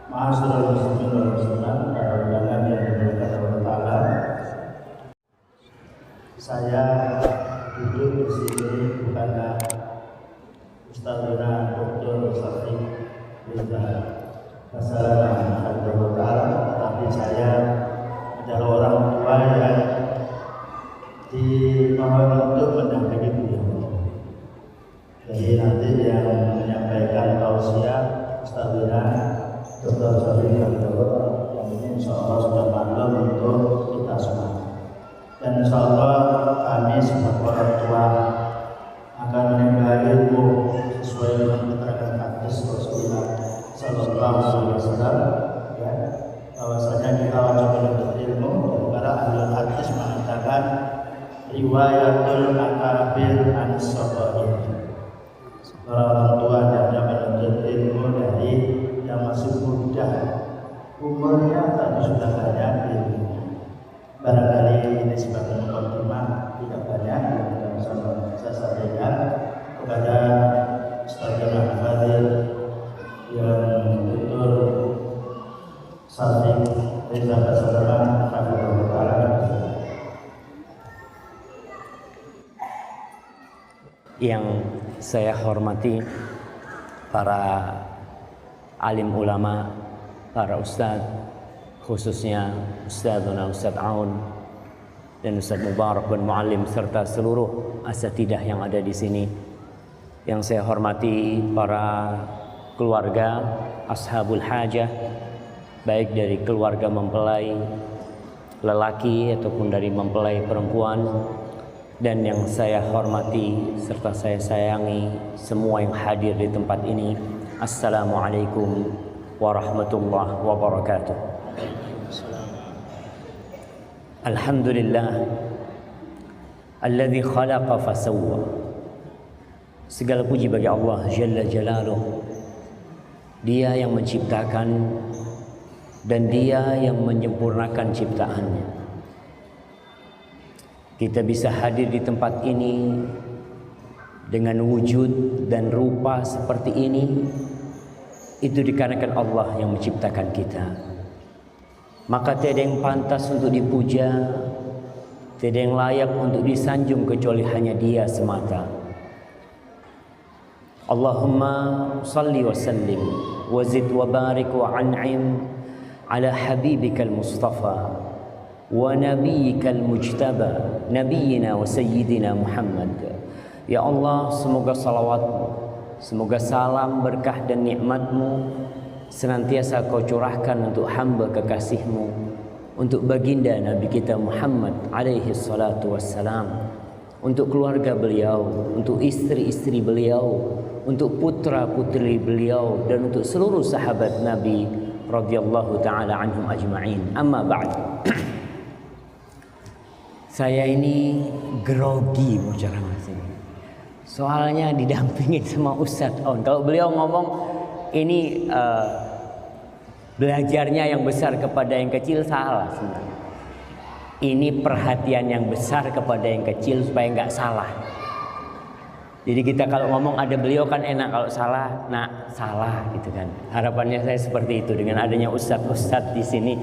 Ma'asyiral muslimin wal muslimat, para undangan yang dimuliakan Allah Ta'ala. Saya duduk di sini bukanlah Ustadzuna Dr. Syafiq Rizal Masalah Allah Ta'ala, tapi saya adalah orang tua yang dimohon untuk mendampingi beliau. Jadi nanti yang menyampaikan tausiah Ustadzuna Dr. Syafiq Rizal yang ini insya Allah sudah maklum untuk kita semua. Dan insya Allah kami sebagai orang tua akan menimba ilmu sesuai dengan keterangan hadis Rasulullah Sallallahu Alaihi Wasallam, ya, bahwasanya kita wajib menuntut ilmu. Dan para ahli hadis mengatakan riwayatul akabir an sabair. Para orang tua hendaknya menuntut ilmu dari yang masih muda umurnya tapi sudah banyak ilmunya. Barangkali ini sebagai mukadimah, tidak banyak yang bisa saya sampaikan kepada Ustadzuna Fadil yang betul Syafiq Rizal Masalah Hafizahullah Ta'ala. Yang saya hormati para alim ulama, para ustadz, khususnya Ustadzuna Ustadz Aun dan Ustadz Mubarak bin Muallim serta seluruh asatidah yang ada di sini. Yang saya hormati para keluarga ashabul hajah, baik dari keluarga mempelai lelaki ataupun dari mempelai perempuan. Dan yang saya hormati serta saya sayangi semua yang hadir di tempat ini. Assalamualaikum warahmatullahi wabarakatuh. Alhamdulillah alladzi khalaqa fasawwa. Segala puji bagi Allah Jalla Jalaluh. Dia yang menciptakan dan Dia yang menyempurnakan ciptaannya. Kita bisa hadir di tempat ini dengan wujud dan rupa seperti ini, itu dikarenakan Allah yang menciptakan kita. Maka tiada yang pantas untuk dipuja, tiada yang layak untuk disanjung kecuali hanya Dia semata. Allahumma salli wa sallim wa zid wa barik wa an'im ala habibikal mustafa wa nabiyyikal mujtaba nabiyyina wa sayyidina Muhammad. Ya Allah, semoga salawat-Mu, semoga salam, berkah dan nikmat-Mu senantiasa Kau curahkan untuk hamba kekasih-Mu, untuk baginda Nabi kita Muhammad alaihi salatu wassalam, untuk keluarga beliau, untuk istri-istri beliau, untuk putra-putri beliau, dan untuk seluruh sahabat Nabi radhiyallahu ta'ala anhum ajma'in. Amma ba'd. Saya ini grogi mau ceramah sini. Soalnya didampingin sama Ustadz Aun. Kalau beliau ngomong ini belajarnya yang besar kepada yang kecil, salah sebenarnya. Ini perhatian yang besar kepada yang kecil supaya nggak salah. Jadi kita kalau ngomong ada beliau kan enak, kalau salah, nah salah gitu kan. Harapannya saya seperti itu, dengan adanya ustadz-ustadz di sini,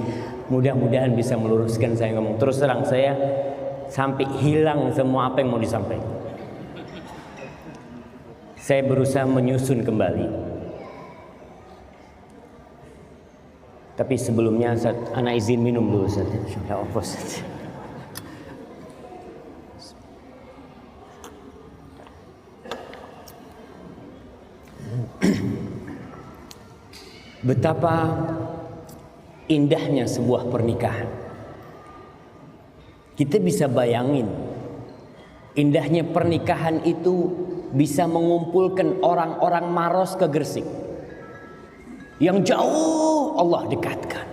mudah-mudahan bisa meluruskan saya ngomong. Terus terang saya sampai hilang semua apa yang mau disampaikan. Saya berusaha menyusun kembali. Tapi sebelumnya anak izin minum dulu Ustaz. Ya Allah Ustaz. Betapa indahnya sebuah pernikahan. Kita bisa bayangin indahnya pernikahan itu bisa mengumpulkan orang-orang Maros ke Gresik. Yang jauh Allah dekatkan.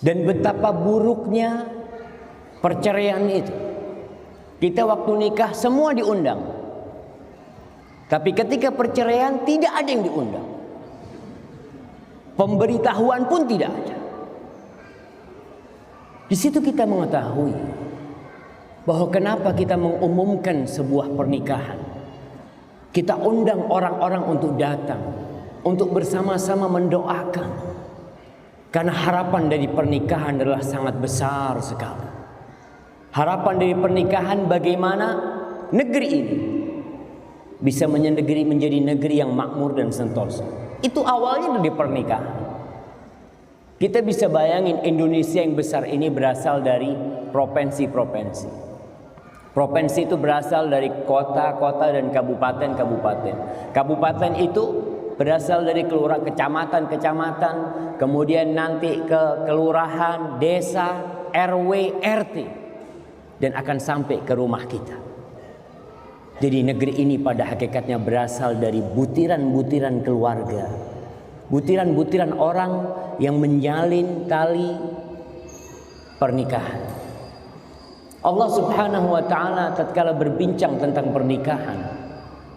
Dan betapa buruknya perceraian itu. Kita waktu nikah semua diundang. Tapi ketika perceraian tidak ada yang diundang. Pemberitahuan pun tidak ada. Di situ kita mengetahui bahwa kenapa kita mengumumkan sebuah pernikahan. Kita undang orang-orang untuk datang. untuk bersama-sama mendoakan. Karena harapan dari pernikahan adalah sangat besar sekali. Harapan dari pernikahan bagaimana negeri ini bisa menjadi negeri yang makmur dan sentosa. Itu awalnya dari pernikahan. Kita bisa bayangin Indonesia yang besar ini berasal dari provinsi-provinsi. Provinsi itu berasal dari kota-kota dan kabupaten-kabupaten. Kabupaten itu berasal dari kecamatan-kecamatan, kemudian nanti ke kelurahan, desa, RW, RT, dan akan sampai ke rumah kita. Jadi negeri ini pada hakikatnya berasal dari butiran-butiran keluarga, butiran-butiran orang yang menjalin tali pernikahan. Allah Subhanahu wa ta'ala tatkala berbincang tentang pernikahan,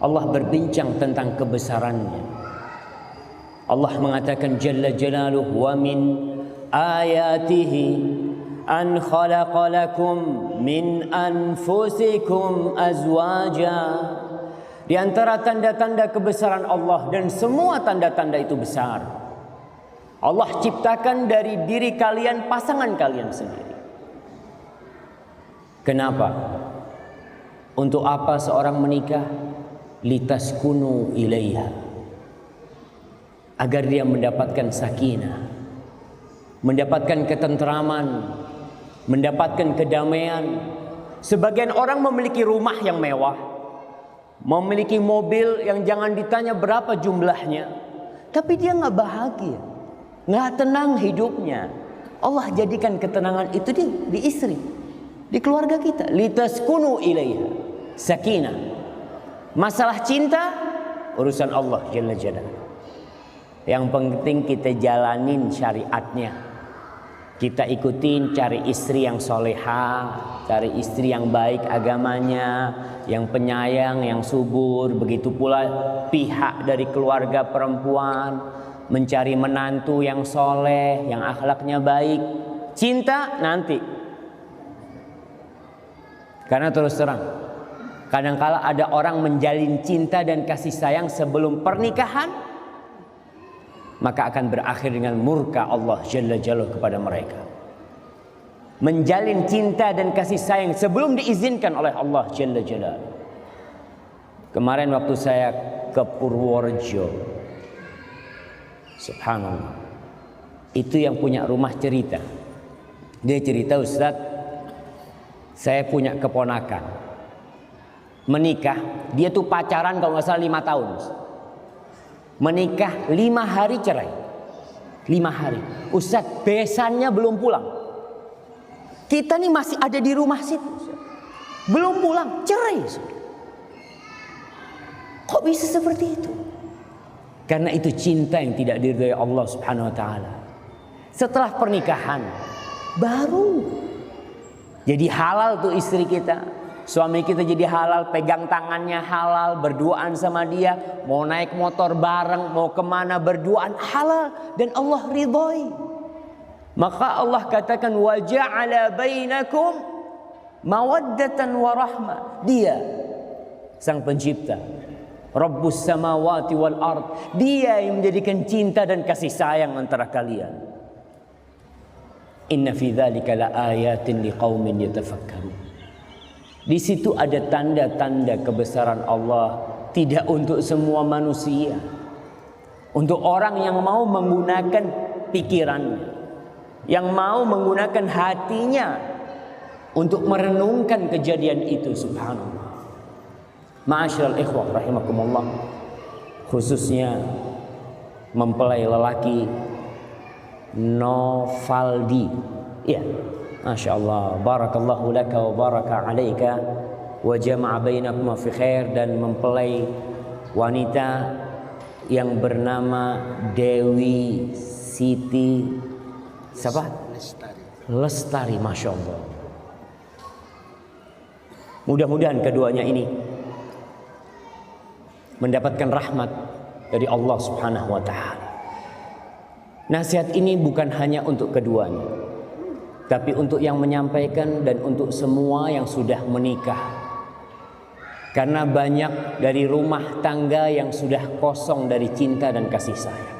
Allah berbincang tentang kebesarannya. Allah mengatakan Jalla Jalaluhu, wa min ayatihi an khalaqa lakum min anfusikum azwaja. Di antara tanda-tanda kebesaran Allah, dan semua tanda-tanda itu besar, Allah ciptakan dari diri kalian pasangan kalian sendiri. Kenapa? Untuk apa seorang menikah? Litaskunu ilaiha, agar dia mendapatkan sakinah, mendapatkan ketentraman, mendapatkan kedamaian. Sebagian orang memiliki rumah yang mewah, memiliki mobil yang jangan ditanya berapa jumlahnya, tapi dia nggak bahagia, nggak tenang hidupnya. Allah jadikan ketenangan itu di istri, di keluarga kita. Litaskunu ilaiha, sakinah. Masalah cinta urusan Allah Jalla Jalaluhu. Yang penting kita jalanin syariatnya. Kita ikutin, cari istri yang soleha, cari istri yang baik agamanya, yang penyayang, yang subur. Begitu pula pihak dari keluarga perempuan mencari menantu yang soleh, yang akhlaknya baik. Cinta nanti. Karena terus terang, kadangkala ada orang menjalin cinta dan kasih sayang sebelum pernikahan, maka akan berakhir dengan murka Allah Jalla Jalaluhu kepada mereka. Menjalin cinta dan kasih sayang sebelum diizinkan oleh Allah Jalla Jalaluhu. Kemarin waktu saya ke Purworejo, subhanallah, itu yang punya rumah cerita. Dia cerita, Ustaz, saya punya keponakan menikah, dia tuh pacaran kalau nggak salah 5 tahun. Menikah 5 hari cerai. 5 hari. Ustaz, besannya belum pulang. Kita nih masih ada di rumah situ, Ustaz. Belum pulang, cerai, Ustaz. Kok bisa seperti itu? Karena itu cinta yang tidak diridhai Allah Subhanahu wa taala. Setelah pernikahan baru jadi halal tuh istri kita. Suami kita jadi halal, pegang tangannya halal, berduaan sama dia, mau naik motor bareng, mau kemana berduaan halal, dan Allah ridhoi. Maka Allah katakan wa ja'ala bainakum mawaddatan wa rahmah. Dia sang pencipta, Rabbus samawati wal ard. Dia yang menjadikan cinta dan kasih sayang antara kalian. Inna fi dzalika laayatin liqaumin yatafakkarun. Di situ ada tanda-tanda kebesaran Allah, tidak untuk semua manusia. Untuk orang yang mau menggunakan pikirannya, yang mau menggunakan hatinya untuk merenungkan kejadian itu, subhanallah. Ma'asyiral ikhwah rahimakumullah, khususnya mempelai lelaki Novaldi. Iya, Masya Allah, barakallahu laka wa baraka alaika wa jama'a bainakuma fi khair. Dan mempelai wanita yang bernama Dewi Siti siapa? Lestari, Masya Allah. Mudah-mudahan keduanya ini mendapatkan rahmat dari Allah Subhanahu wa ta'ala. Nasihat ini bukan hanya untuk keduanya, tapi untuk yang menyampaikan dan untuk semua yang sudah menikah. Karena banyak dari rumah tangga yang sudah kosong dari cinta dan kasih sayang.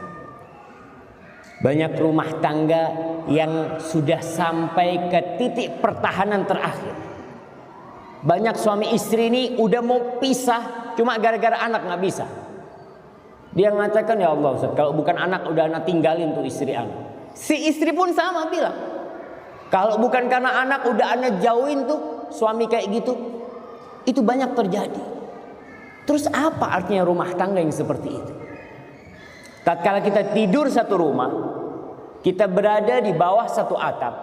Banyak rumah tangga yang sudah sampai ke titik pertahanan terakhir. Banyak suami istri ini udah mau pisah, cuma gara-gara anak nggak bisa. Dia mengatakan, ya Allah Ustaz, kalau bukan anak udah anak tinggalin tuh istri anak. Si istri pun sama bilang, kalau bukan karena anak udah anak jauhin tuh suami kayak gitu. Itu banyak terjadi. Terus apa artinya rumah tangga yang seperti itu? Tatkala kita tidur satu rumah, kita berada di bawah satu atap,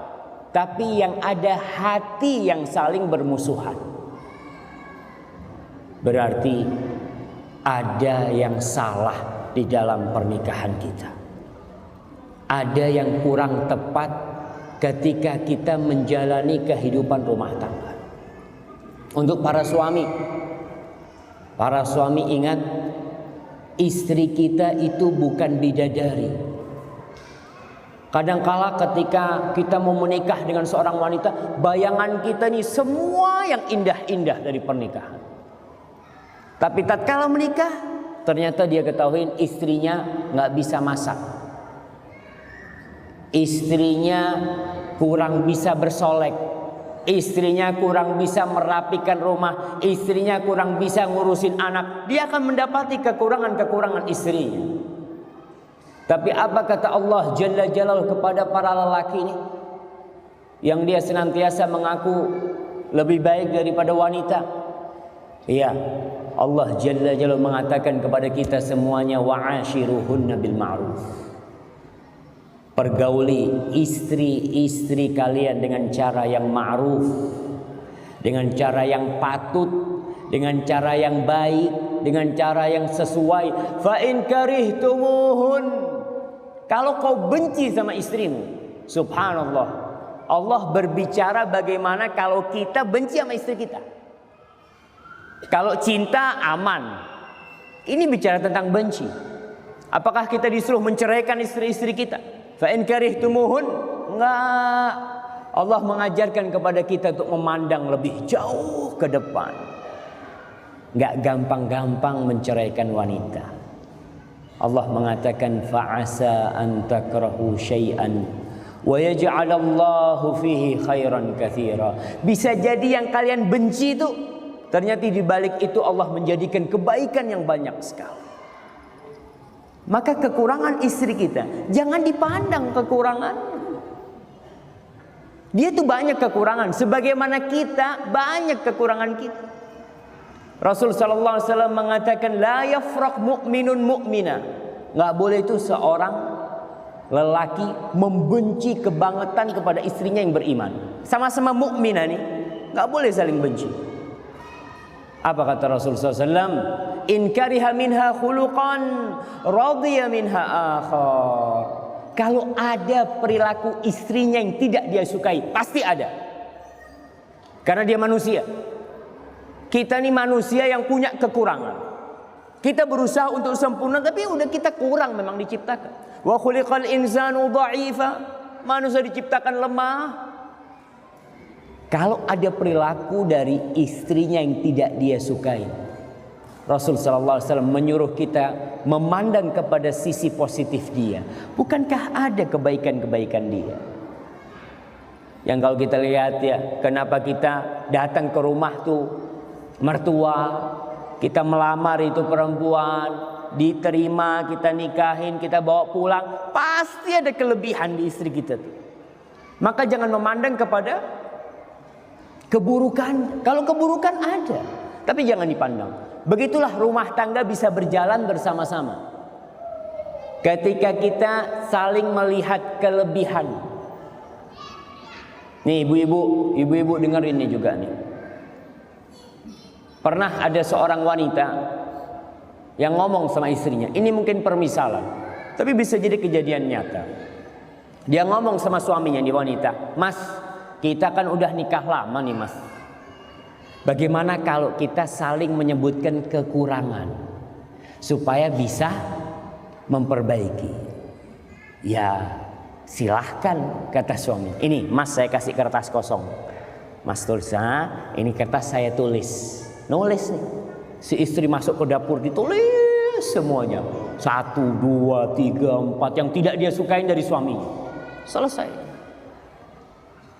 tapi yang ada hati yang saling bermusuhan. Berarti ada yang salah di dalam pernikahan kita. Ada yang kurang tepat ketika kita menjalani kehidupan rumah tangga. Untuk para suami ingat, istri kita itu bukan bidadari. Kadangkala ketika kita mau menikah dengan seorang wanita, bayangan kita nih semua yang indah-indah dari pernikahan. Tapi tatkala menikah, ternyata dia ketahui istrinya nggak bisa masak, istrinya kurang bisa bersolek, istrinya kurang bisa merapikan rumah, istrinya kurang bisa ngurusin anak. Dia akan mendapati kekurangan-kekurangan istrinya. Tapi apa kata Allah Jalla Jalaluhu kepada para lelaki ini, yang dia senantiasa mengaku lebih baik daripada wanita? Iya, Allah Jalla Jalaluhu mengatakan kepada kita semuanya, wa'ashiruhunna bil ma'ruf. Pergauli istri-istri kalian dengan cara yang ma'ruf, dengan cara yang patut, dengan cara yang baik, dengan cara yang sesuai. Fa in karihtumuhun, kalau kau benci sama istrimu, subhanallah, Allah berbicara bagaimana kalau kita benci sama istri kita. Kalau cinta aman, ini bicara tentang benci. Apakah kita disuruh menceraikan istri-istri kita? Fa in karihtumuhun, enggak. Allah mengajarkan kepada kita untuk memandang lebih jauh ke depan. Enggak gampang-gampang menceraikan wanita. Allah mengatakan fa'asa an takrahu syai'an wa yaj'alallahu fihi khairan katsira. Bisa jadi yang kalian benci itu ternyata di balik itu Allah menjadikan kebaikan yang banyak sekali. Maka kekurangan istri kita jangan dipandang kekurangan. Dia tuh banyak kekurangan, sebagaimana kita banyak kekurangan kita. Rasul sallallahu alaihi wasallam mengatakan la yafraq mu'minun mu'mina. Enggak boleh itu seorang lelaki membenci kebangetan kepada istrinya yang beriman. Sama-sama mukminah nih, enggak boleh saling benci. Apa kata Rasul sallallahu alaihi wasallam? In kariha minha khuluqan radiya minha akhar. Kalau ada perilaku istrinya yang tidak dia sukai, pasti ada. Karena dia manusia. Kita ini manusia yang punya kekurangan. Kita berusaha untuk sempurna, tapi udah kita kurang memang diciptakan. Wa khuliqal insanu dha'ifa. Manusia diciptakan lemah. Kalau ada perilaku dari istrinya yang tidak dia sukai, Rasul sallallahu alaihi wasallam menyuruh kita memandang kepada sisi positif dia. Bukankah ada kebaikan-kebaikan dia? Yang kalau kita lihat ya, kenapa kita datang ke rumah tuh mertua, kita melamar itu perempuan, diterima, kita nikahin, kita bawa pulang, pasti ada kelebihan di istri kita tuh. Maka jangan memandang kepada keburukan. Kalau keburukan ada, tapi jangan dipandang. Begitulah rumah tangga bisa berjalan bersama-sama. Ketika kita saling melihat kelebihan. Nih ibu-ibu dengar ini juga nih. Pernah ada seorang wanita yang ngomong sama istrinya. Ini mungkin permisalan, tapi bisa jadi kejadian nyata. Dia ngomong sama suaminya nih wanita, "Mas, kita kan udah nikah lama nih mas. Bagaimana kalau kita saling menyebutkan kekurangan supaya bisa memperbaiki?" Ya silahkan, kata suami. Ini mas, saya kasih kertas kosong. Mas tulis, ini kertas saya tulis. Nulis nih. Si istri masuk ke dapur ditulis semuanya. 1, 2, 3, 4 yang tidak dia sukain dari suaminya. Selesai.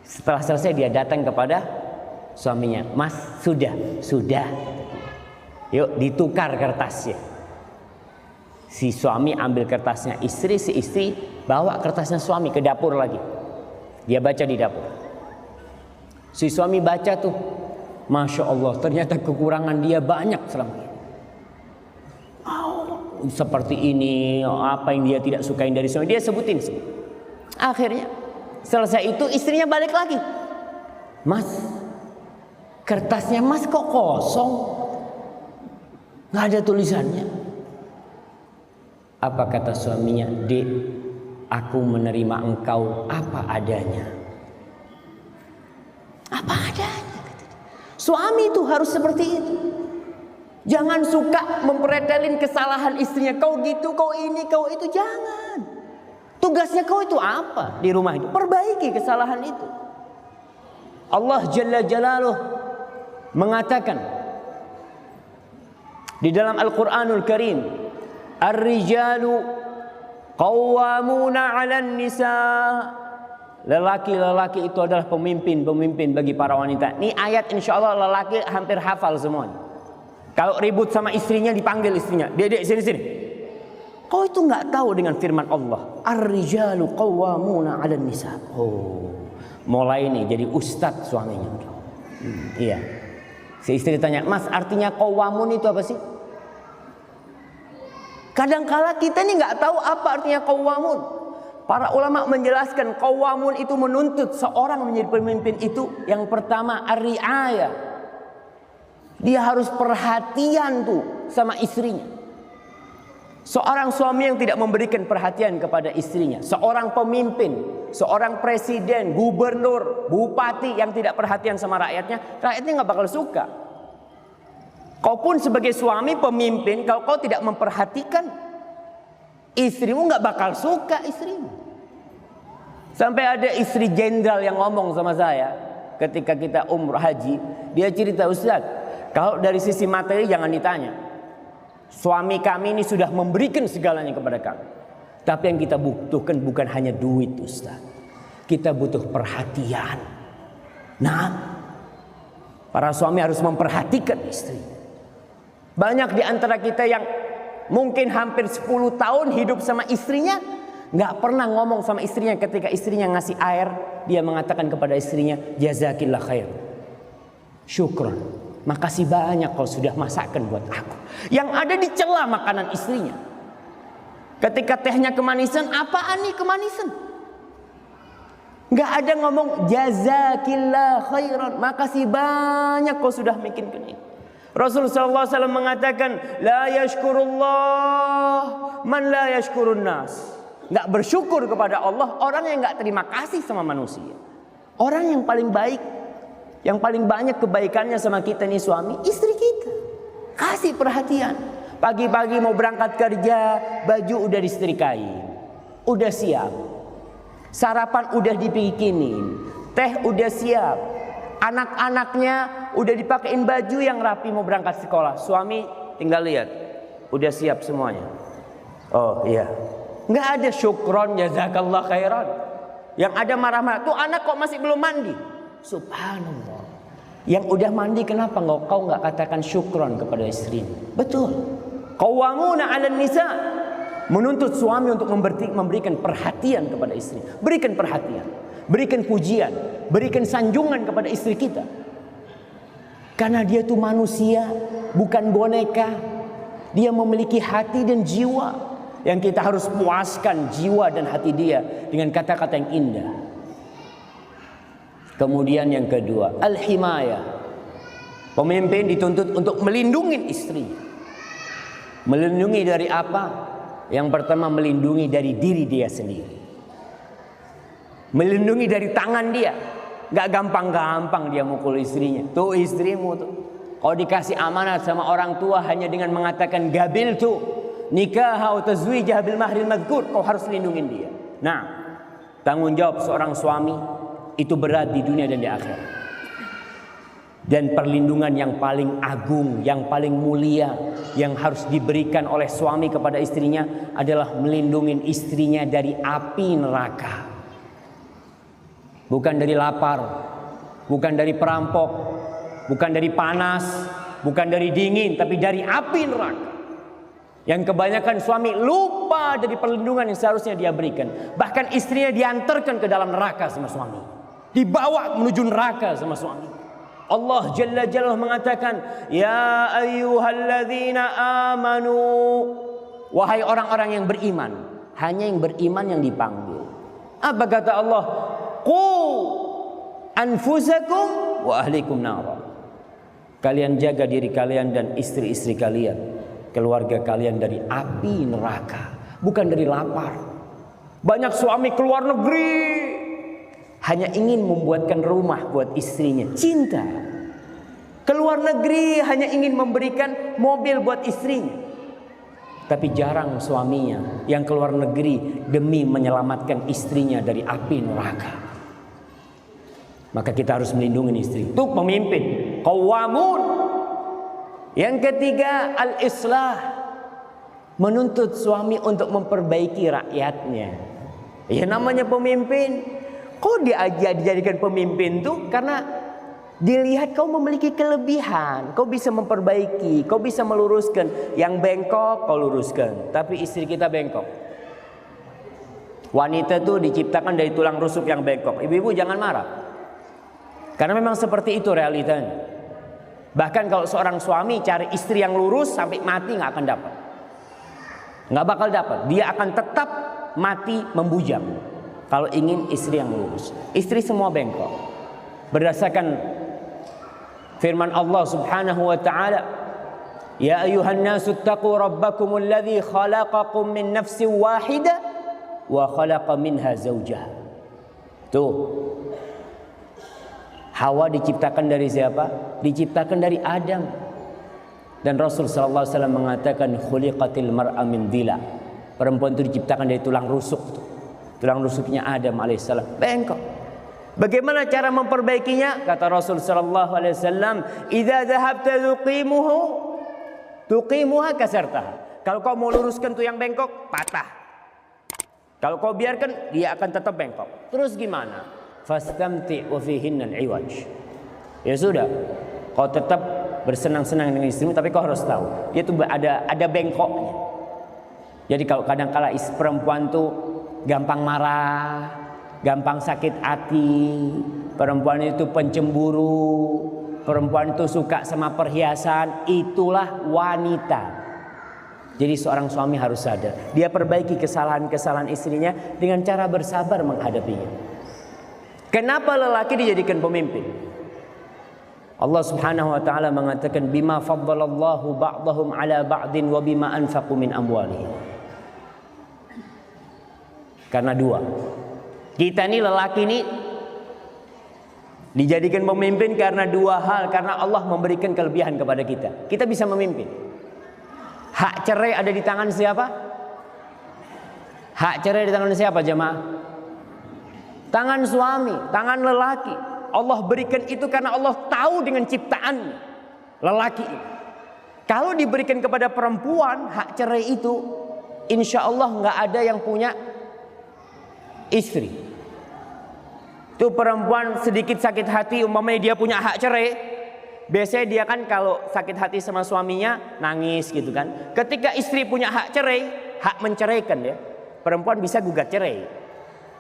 Setelah selesai dia datang kepada suaminya. Mas, sudah. Yuk ditukar kertasnya. Si suami ambil kertasnya istri, si istri bawa kertasnya suami ke dapur lagi. Dia baca di dapur. Si suami baca tuh, Masya Allah, ternyata kekurangan dia banyak selama ini. Seperti ini, apa yang dia tidak sukain dari suami, dia sebutin semua. Akhirnya selesai itu istrinya balik lagi. Mas, kertasnya mas kok kosong, nggak ada tulisannya. Apa kata suaminya? Dek, aku menerima engkau apa adanya. Apa adanya. Suami itu harus seperti itu. Jangan suka mempretelin kesalahan istrinya. Kau gitu, kau ini, kau itu. Jangan. Tugasnya kau itu apa di rumah itu? Perbaiki kesalahan itu. Allah Jalla Jalaluh mengatakan di dalam Al-Quranul Karim, Ar-rijalu qawwamuna 'alan nisa. Lelaki-lelaki itu adalah pemimpin bagi para wanita. Ini ayat insya Allah lelaki hampir hafal semuanya. Kalau ribut sama istrinya dipanggil istrinya, Dek sini. Kau itu nggak tahu dengan firman Allah, Ar-rijalu qawwamuna 'alan nisa. Oh, mulai nih jadi ustadz suaminya. Iya. Si istri tanya, Mas, artinya qawwamun itu apa sih? Kadangkala kita nih nggak tahu apa artinya qawwamun. Para ulama menjelaskan qawwamun itu menuntut seorang menjadi pemimpin itu yang pertama ar-ri'ayah. Dia harus perhatian tuh sama istrinya. Seorang suami yang tidak memberikan perhatian kepada istrinya, seorang pemimpin, seorang presiden, gubernur, bupati yang tidak perhatian sama rakyatnya nggak bakal suka. Kau pun sebagai suami pemimpin, kalau kau tidak memperhatikan istrimu, nggak bakal suka istrimu. Sampai ada istri jenderal yang ngomong sama saya ketika kita umrah haji, dia cerita, Ustaz, kalau dari sisi materi jangan ditanya. Suami kami ini sudah memberikan segalanya kepada kami. Tapi yang kita butuhkan bukan hanya duit, Ustaz. Kita butuh perhatian. Nah, para suami harus memperhatikan istri. Banyak di antara kita yang mungkin hampir 10 tahun hidup sama istrinya, nggak pernah ngomong sama istrinya. Ketika istrinya ngasih air, dia mengatakan kepada istrinya, Jazakillah khair, syukran, makasih banyak kau sudah masakkan buat aku. Yang ada dicela makanan istrinya. Ketika tehnya kemanisan, apaan nih kemanisan? Nggak ada ngomong jazakillah khairan, makasih banyak kau sudah bikin ini. Rasulullah SAW mengatakan, la yashkurullah man la yashkurun nas. Nggak bersyukur kepada Allah orang yang nggak terima kasih sama manusia. Orang yang paling baik, yang paling banyak kebaikannya sama kita nih suami, istri kita. Kasih perhatian. Pagi-pagi mau berangkat kerja, baju udah disetrikain, udah siap. Sarapan udah dibikinin, teh udah siap. Anak-anaknya udah dipakein baju yang rapi mau berangkat sekolah. Suami tinggal lihat, udah siap semuanya. Oh iya, nggak ada syukron jazakallah khairan. Yang ada marah-marah, tuh anak kok masih belum mandi. Subhanallah. Yang udah mandi kenapa kau nggak katakan syukron kepada istri? Betul. Qawwamuna 'alan nisa. Menuntut suami untuk memberikan perhatian kepada istri. Berikan perhatian, berikan pujian, berikan sanjungan kepada istri kita. Karena dia itu manusia, bukan boneka. Dia memiliki hati dan jiwa yang kita harus puaskan jiwa dan hati dia dengan kata-kata yang indah. Kemudian yang kedua, al-himayah. Pemimpin dituntut untuk melindungi istrinya. Melindungi dari apa? Yang pertama, melindungi dari diri dia sendiri. Melindungi dari tangan dia. Gak gampang-gampang dia mukul istrinya. Tuh istrimu tuh, kalau dikasih amanat sama orang tua hanya dengan mengatakan gabil tuh nikah atau tazwijah bil mahril madhkur, kau harus lindungin dia. Nah, tanggung jawab seorang suami itu berat di dunia dan di akhirat. Dan perlindungan yang paling agung, yang paling mulia yang harus diberikan oleh suami kepada istrinya adalah melindungi istrinya dari api neraka. Bukan dari lapar, bukan dari perampok, bukan dari panas, bukan dari dingin, tapi dari api neraka. Yang kebanyakan suami lupa dari perlindungan yang seharusnya dia berikan. Bahkan istrinya diantarkan ke dalam neraka sama suami, dibawa menuju neraka sama suami. Allah Jalla Jalla mengatakan, ya ayyuhalladzina amanu, wahai orang-orang yang beriman. Hanya yang beriman yang dipanggil. Apa kata Allah? Qu anfusakum wa ahlikum nara. Kalian jaga diri kalian dan istri-istri kalian, keluarga kalian dari api neraka, bukan dari lapar. Banyak suami keluar negeri hanya ingin membuatkan rumah buat istrinya, cinta. Keluar negeri hanya ingin memberikan mobil buat istrinya. Tapi jarang suaminya yang keluar negeri demi menyelamatkan istrinya dari api neraka. Maka kita harus melindungi istri. Itu pemimpin, qawamun. Yang ketiga, al-islah, menuntut suami untuk memperbaiki rakyatnya. Ya namanya pemimpin. Kau dijadikan pemimpin tuh karena dilihat kau memiliki kelebihan, kau bisa memperbaiki, kau bisa meluruskan. Yang bengkok kau luruskan. Tapi istri kita bengkok. Wanita tuh diciptakan dari tulang rusuk yang bengkok. Ibu-ibu jangan marah, karena memang seperti itu realitanya. Bahkan kalau seorang suami cari istri yang lurus sampai mati nggak akan dapat, nggak bakal dapat. Dia akan tetap mati membujang. Kalau ingin istri yang lurus, istri semua bengkok. Berdasarkan firman Allah Subhanahu wa taala, ya ayuhan nasu taqu rabbakumul ladzi khalaqakum min nafsin wahidah wa khalaqa minha zawjaha. Tuh, Hawa diciptakan dari siapa? Diciptakan dari Adam. Dan Rasul sallallahu alaihi wasallam mengatakan khuliqatil mar'a min dhila. Perempuan itu diciptakan dari tulang rusuk. Tulang rusuknya Adam alaihissalam bengkok. Bagaimana cara memperbaikinya? Kata Rasul sallallahu alaihi wasallam, "Idza dhahabta tuqimuha kasartaha." Kalau kau mau luruskan tuh yang bengkok, patah. Kalau kau biarkan, dia akan tetap bengkok. Terus gimana? Fastamti wa fihinna al-iwaj. Ya sudah, kau tetap bersenang-senang dengan istrimu, tapi kau harus tahu, dia tuh ada bengkoknya. Jadi kalau kadang-kala perempuan tuh gampang marah, gampang sakit hati, perempuan itu pencemburu, perempuan itu suka sama perhiasan, itulah wanita. Jadi seorang suami harus sadar, dia perbaiki kesalahan-kesalahan istrinya dengan cara bersabar menghadapinya. Kenapa lelaki dijadikan pemimpin? Allah Subhanahu wa taala mengatakan bima faddalallahu ba'dahum ala ba'din wa bima anfaqu min amwalihim. Karena dua, kita nih lelaki nih dijadikan pemimpin karena dua hal. Karena Allah memberikan kelebihan kepada kita. Kita bisa memimpin. Hak cerai ada di tangan siapa? Hak cerai di tangan siapa jemaah? Tangan suami, tangan lelaki. Allah berikan itu karena Allah tahu dengan ciptaan lelaki. Kalau diberikan kepada perempuan hak cerai itu, insya Allah nggak ada yang punya istri. Itu perempuan sedikit sakit hati, umpamanya dia punya hak cerai, biasanya dia kan kalau sakit hati sama suaminya nangis gitu kan. Ketika istri punya hak cerai, hak menceraikan ya, perempuan bisa gugat cerai.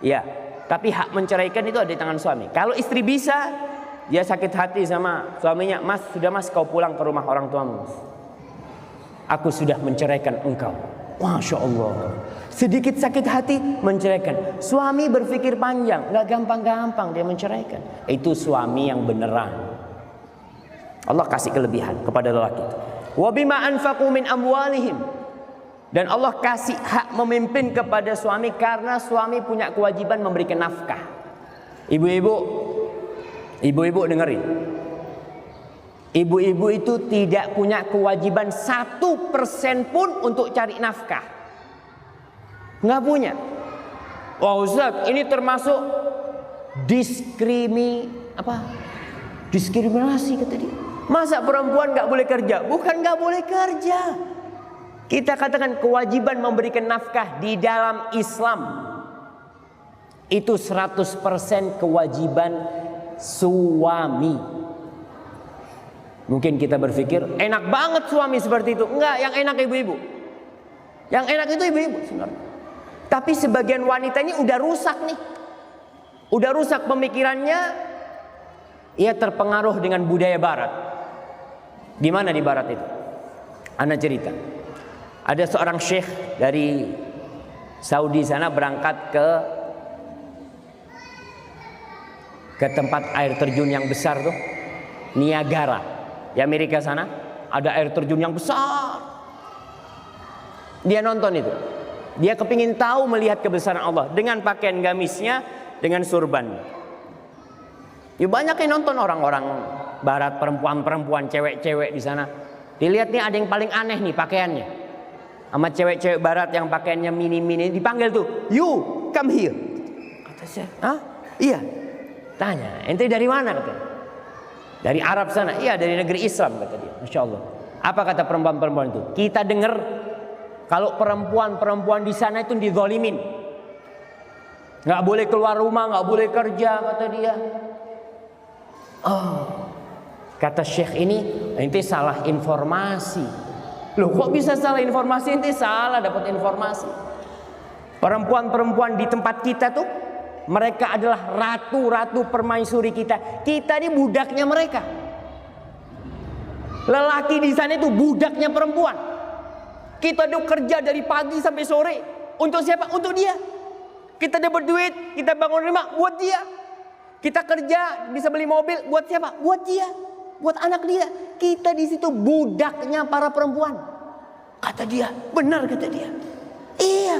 Ya, tapi hak menceraikan itu ada di tangan suami. Kalau istri bisa, dia sakit hati sama suaminya, "Mas, sudah Mas kau pulang ke rumah orang tuamu. Mas. Aku sudah menceraikan engkau." Masya Allah. Sedikit sakit hati menceraikan. Suami berpikir panjang, nggak gampang-gampang dia menceraikan. Itu suami yang beneran. Allah kasih kelebihan kepada lelaki itu. Wa bima anfaqu min amwalihim. Dan Allah kasih hak memimpin kepada suami karena suami punya kewajiban memberikan nafkah. Ibu-ibu dengerin. Ibu-ibu itu tidak punya kewajiban 1% pun untuk cari nafkah. Nggak punya. Wah Ustaz, ini termasuk Diskriminasi kata dia. Masa perempuan nggak boleh kerja? Bukan nggak boleh kerja. Kita katakan kewajiban memberikan nafkah di dalam Islam itu 100% kewajiban suami. Mungkin kita berpikir enak banget suami seperti itu. Enggak, yang enak ibu-ibu. Yang enak itu ibu-ibu sebenarnya. Tapi sebagian wanita ini udah rusak nih. Udah rusak pemikirannya. Ia terpengaruh dengan budaya barat. Di mana di barat itu? Ana cerita. Ada seorang syekh dari Saudi sana berangkat ke tempat air terjun yang besar tuh, Niagara. Di Amerika sana ada air terjun yang besar. Dia nonton itu. Dia kepingin tahu melihat kebesaran Allah dengan pakaian gamisnya, dengan surban. Ya banyak yang nonton orang-orang barat, perempuan-perempuan, cewek-cewek di sana. Dilihat nih ada yang paling aneh nih pakaiannya. Sama cewek-cewek barat yang pakaiannya mini-mini dipanggil tuh, "You come here." Kata saya, "Hah? Iya." Tanya, "Ente dari mana?" katanya. "Dari Arab sana." "Iya, dari negeri Islam," kata dia. Masya Allah. Apa kata perempuan-perempuan itu? "Kita dengar kalau perempuan-perempuan di sana itu dizolimin. Nggak boleh keluar rumah, nggak boleh kerja," kata dia. Oh, kata syekh ini, "Ente salah informasi." Loh, kok bisa salah informasi? Ente salah dapat informasi. Perempuan-perempuan di tempat kita tuh, mereka adalah ratu-ratu permaisuri kita. Kita ini budaknya mereka. Lelaki di sana itu budaknya perempuan. Kita udah kerja dari pagi sampai sore. Untuk siapa? Untuk dia. Kita dapat duit, kita bangun rumah buat dia. Kita kerja bisa beli mobil buat siapa? Buat dia. Buat anak dia. Kita di situ budaknya para perempuan. Kata dia, benar kata dia. Iya.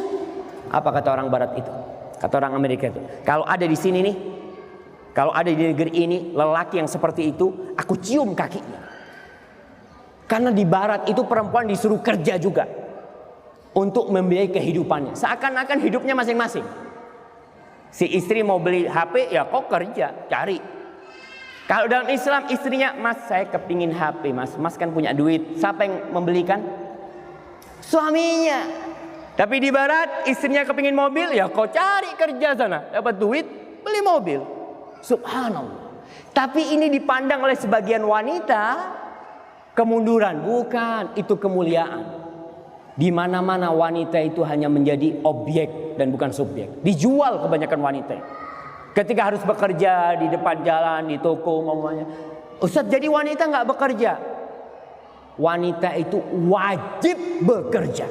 Apa kata orang barat itu? Kata orang Amerika itu, kalau ada di sini nih, kalau ada di negeri ini lelaki yang seperti itu, aku cium kakinya. Karena di barat itu perempuan disuruh kerja juga untuk membiayai kehidupannya. Seakan-akan hidupnya masing-masing. Si istri mau beli HP, ya kok kerja, cari. Kalau dalam Islam istrinya, "Mas, saya kepingin HP, mas. Mas kan punya duit. Siapa yang membelikan?" Suaminya. Tapi di barat istrinya kepingin mobil, ya kau cari kerja sana, dapat duit, beli mobil. Subhanallah. Tapi ini dipandang oleh sebagian wanita kemunduran, bukan, itu kemuliaan. Di mana-mana wanita itu hanya menjadi objek dan bukan subjek. Dijual kebanyakan wanita. Ketika harus bekerja di depan jalan, di toko, mamanya, "Ustaz, jadi wanita nggak bekerja?" Wanita itu wajib bekerja.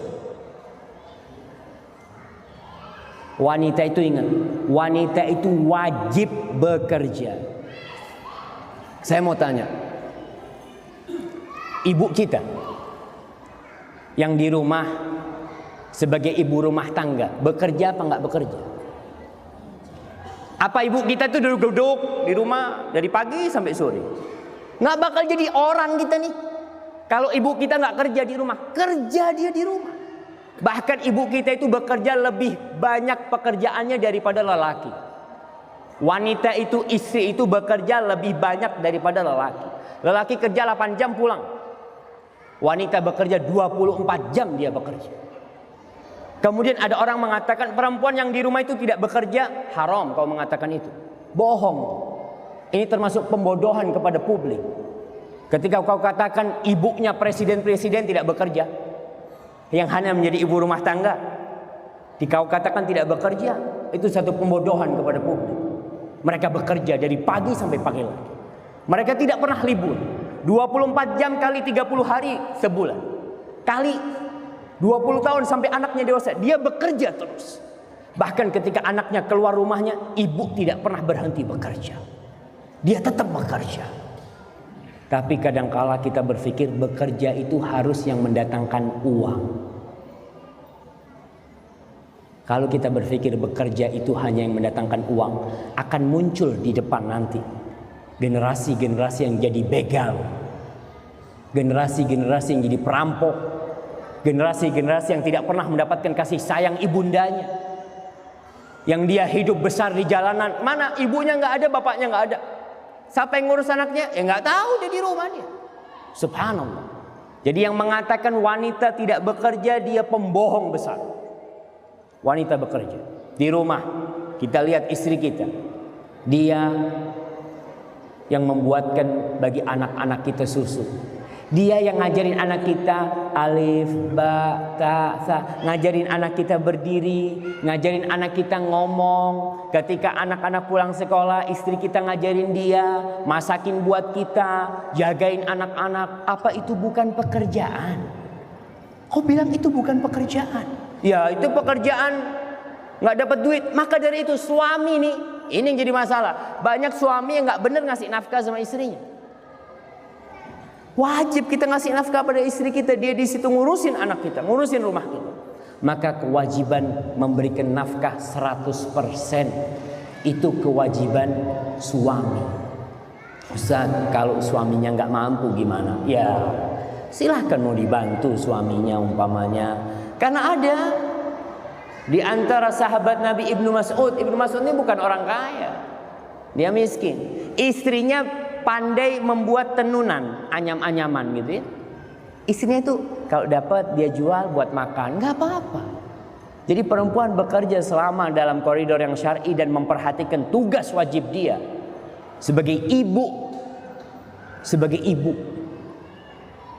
Wanita itu ingat, wanita itu wajib bekerja. Saya mau tanya, ibu kita yang di rumah sebagai ibu rumah tangga, bekerja apa nggak bekerja? Apa ibu kita tuh duduk-duduk di rumah dari pagi sampai sore? Nggak bakal jadi orang kita nih. Kalau ibu kita nggak kerja di rumah, kerja dia di rumah. Bahkan ibu kita itu bekerja lebih banyak pekerjaannya daripada lelaki. Wanita itu, istri itu bekerja lebih banyak daripada lelaki. Lelaki kerja 8 jam pulang. Wanita bekerja 24 jam dia bekerja. Kemudian ada orang mengatakan perempuan yang di rumah itu tidak bekerja, haram kau mengatakan itu. Bohong. Ini termasuk pembodohan kepada publik. Ketika kau katakan ibunya presiden-presiden tidak bekerja, yang hanya menjadi ibu rumah tangga, kau katakan tidak bekerja, itu satu pembodohan kepada publik. Mereka bekerja dari pagi sampai pagi lagi. Mereka tidak pernah libur. 24 jam kali 30 hari sebulan. Kali 20 tahun sampai anaknya dewasa, dia bekerja terus. Bahkan ketika anaknya keluar rumahnya, ibu tidak pernah berhenti bekerja. Dia tetap bekerja. Tapi kadangkala kita berpikir bekerja itu harus yang mendatangkan uang. Kalau kita berpikir bekerja itu hanya yang mendatangkan uang, akan muncul di depan nanti generasi-generasi yang jadi begal, generasi-generasi yang jadi perampok, generasi-generasi yang tidak pernah mendapatkan kasih sayang ibundanya, yang dia hidup besar di jalanan, mana ibunya nggak ada, bapaknya nggak ada. Siapa yang ngurus anaknya? Ya nggak tahu, dia di rumah dia. Subhanallah. Jadi yang mengatakan wanita tidak bekerja, dia pembohong besar. Wanita bekerja di rumah. Kita lihat istri kita, dia yang membuatkan bagi anak-anak kita susu. Dia yang ngajarin anak kita alif, ba, ta, sa. Ngajarin anak kita berdiri, ngajarin anak kita ngomong. Ketika anak-anak pulang sekolah, istri kita ngajarin dia, masakin buat kita, jagain anak-anak. Apa itu bukan pekerjaan? Kau bilang itu bukan pekerjaan? Ya, itu pekerjaan, nggak dapat duit. Maka dari itu suami nih, ini yang jadi masalah. Banyak suami yang nggak benar ngasih nafkah sama istrinya. Wajib kita ngasih nafkah pada istri kita. Dia di situ ngurusin anak kita, ngurusin rumah kita. Maka kewajiban memberikan nafkah 100% itu kewajiban suami. Ustaz, kalau suaminya nggak mampu gimana? Ya silahkan mau dibantu suaminya umpamanya. Karena ada di antara sahabat Nabi Ibnu Mas'ud. Ibnu Mas'ud ini bukan orang kaya, dia miskin. Istrinya pandai membuat tenunan, anyam-anyaman gitu ya. Istrinya itu kalau dapat dia jual buat makan, nggak apa-apa. Jadi perempuan bekerja selama dalam koridor yang syar'i dan memperhatikan tugas wajib dia sebagai ibu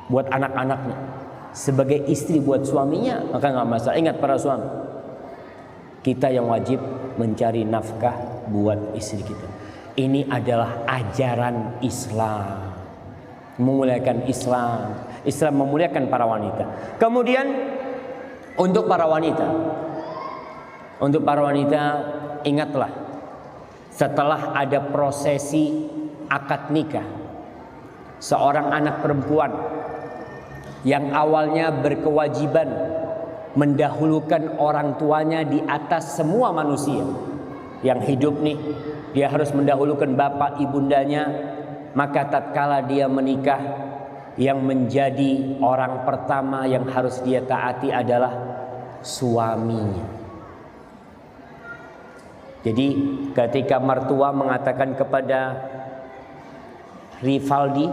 buat anak-anaknya, sebagai istri buat suaminya, maka nggak masalah. Ingat para suami, kita yang wajib mencari nafkah buat istri kita. Ini adalah ajaran Islam, memuliakan Islam. Islam memuliakan para wanita. Kemudian untuk para wanita, ingatlah, setelah ada prosesi akad nikah, seorang anak perempuan yang awalnya berkewajiban mendahulukan orang tuanya di atas semua manusia yang hidup nih, dia harus mendahulukan bapak ibundanya. Maka tatkala dia menikah, yang menjadi orang pertama yang harus dia taati adalah suaminya. Jadi ketika mertua mengatakan kepada Rivaldi,